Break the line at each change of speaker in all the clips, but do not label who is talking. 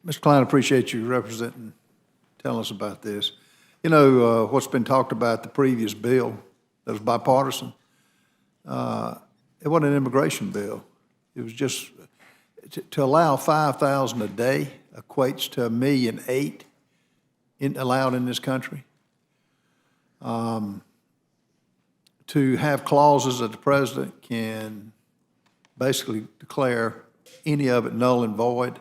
Mr. Cline, I appreciate you representing, telling us about this. You know, what's been talked about, the previous bill that was bipartisan, it wasn't an immigration bill. It was just, to allow 5,000 a day equates to 1.8 million allowed in this country. To have clauses that the president can basically declare any of it null and void.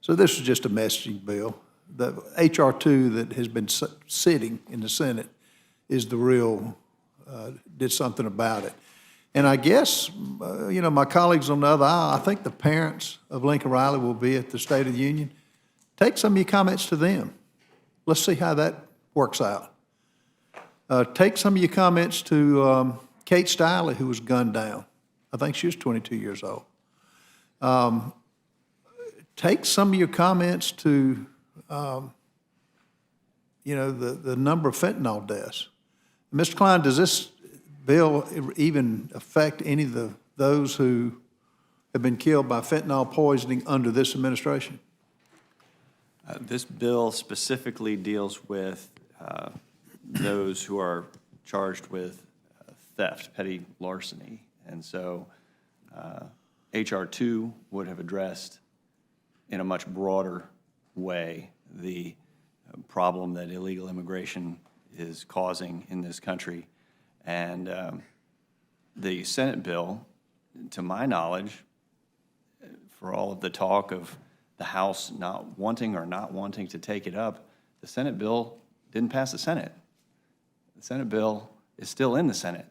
So this is just a messaging bill. The H.R. 2 that has been sitting in the Senate is the real, did something about it. And I guess, you know, my colleagues on the other aisle, I think the parents of Laken Riley will be at the State of the Union. Take some of your comments to them. Let's see how that works out. Take some of your comments to Kate Stiley, who was gunned down. I think she was 22 years old. Take some of your comments to, you know, the number of fentanyl deaths. Mr. Cline, does this bill even affect any of those who have been killed by fentanyl poisoning under this administration?
This bill specifically deals with those who are charged with theft, petty larceny. And so H.R. 2 would have addressed in a much broader way the problem that illegal immigration is causing in this country. And the Senate bill, to my knowledge, for all of the talk of the House not wanting or not wanting to take it up, the Senate bill didn't pass the Senate. The Senate bill is still in the Senate.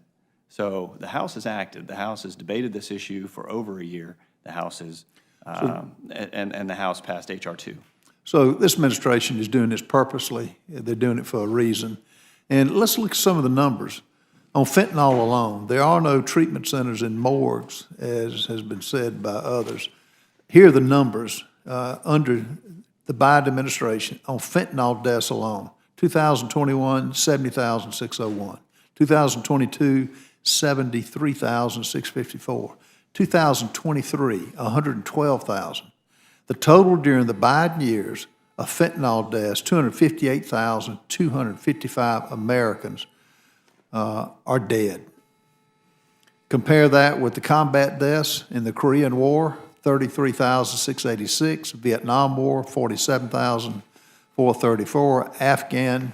So the House has acted. The House has debated this issue for over a year. The House is, and the House passed H.R. 2.
So this administration is doing this purposely. They're doing it for a reason. And let's look at some of the numbers. On fentanyl alone, there are no treatment centers in morgues, as has been said by others. Here are the numbers under the Biden administration on fentanyl deaths alone. 2021, 70,601. 2022, 73,654. 2023, 112,000. The total during the Biden years of fentanyl deaths, 258,255 Americans are dead. Compare that with the combat deaths in the Korean War, 33,686, Vietnam War, 47,434, Afghan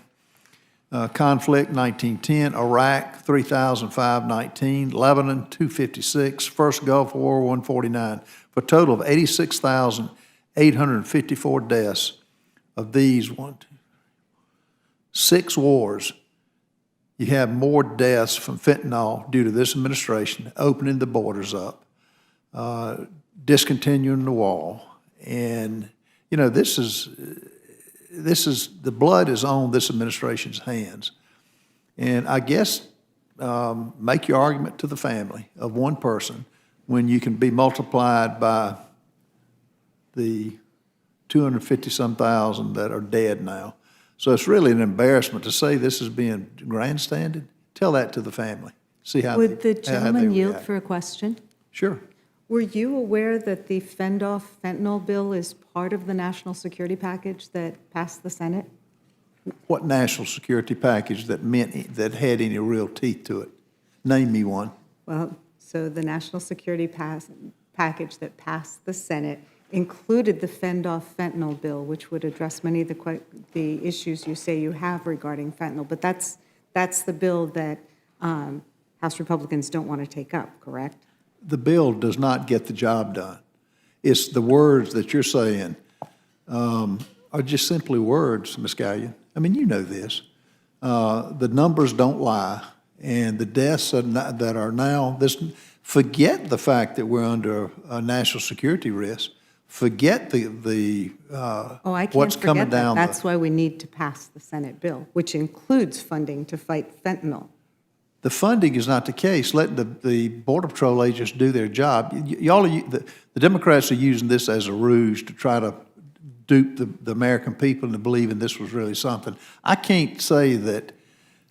conflict, 1910, Iraq, 3,519, Lebanon, 256, First Gulf War, 149, for a total of 86,854 deaths. Of these, 6 wars, you have more deaths from fentanyl due to this administration opening the borders up, discontinuing the wall. And, you know, this is, the blood is on this administration's hands. And I guess make your argument to the family of one person when you can be multiplied by the 250-some thousand that are dead now. So it's really an embarrassment to say this is being grandstanded. Tell that to the family. See how
Would the
how they
gentleman yield
react.
for a question?
Sure.
Were you aware that the fend-off fentanyl bill is part of the national security package that passed the Senate?
What national security package that that had any real teeth to it? Name me one.
Well, so the national security package that passed the Senate included the fend-off fentanyl bill, which would address many of the issues you say you have regarding fentanyl. But that's the bill that House Republicans don't want to take up, correct?
The bill does not get the job done. It's the words that you're saying are just simply words, Ms. Gallion. I mean, you know this. The numbers don't lie, and the deaths that are now, forget the fact that we're under a national security risk. Forget what's coming down.
That's why we need to pass the Senate bill, which includes funding to fight fentanyl.
The funding is not the case. Let the Border Patrol agents do their job. The Democrats are using this as a ruse to try to dupe the American people into believing this was really something. I can't say that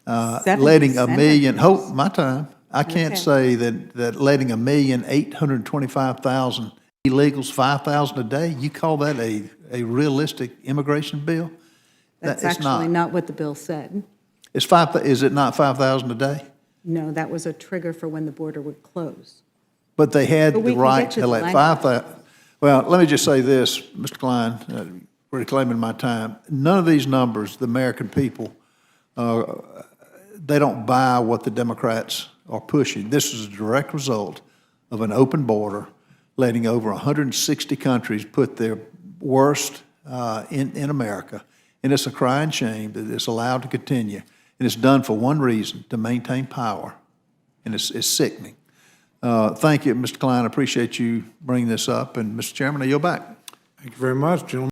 letting a million, hold my time, I can't say that letting 1,825,000 illegals, 5,000 a day, you call that a a realistic immigration bill?
That's
It's
actually not what the bill said.
It's is it not 5,000 a day?
No, that was a trigger for when the border would close.
But they had
But we
the
can
right
get you
to
the
let
language.
5,000. Well, let me just say this, Mr. Cline, reclaiming my time. None of these numbers, the American people, they don't buy what the Democrats are pushing. This is a direct result of an open border, letting over 160 countries put their worst in America. And it's a crying shame that it's allowed to continue. And it's done for one reason, to maintain power. And it's sickening. Thank you, Mr. Cline. I appreciate you bringing this up. And Mr. Chairman, I yield back.
Thank you very much, gentlemen.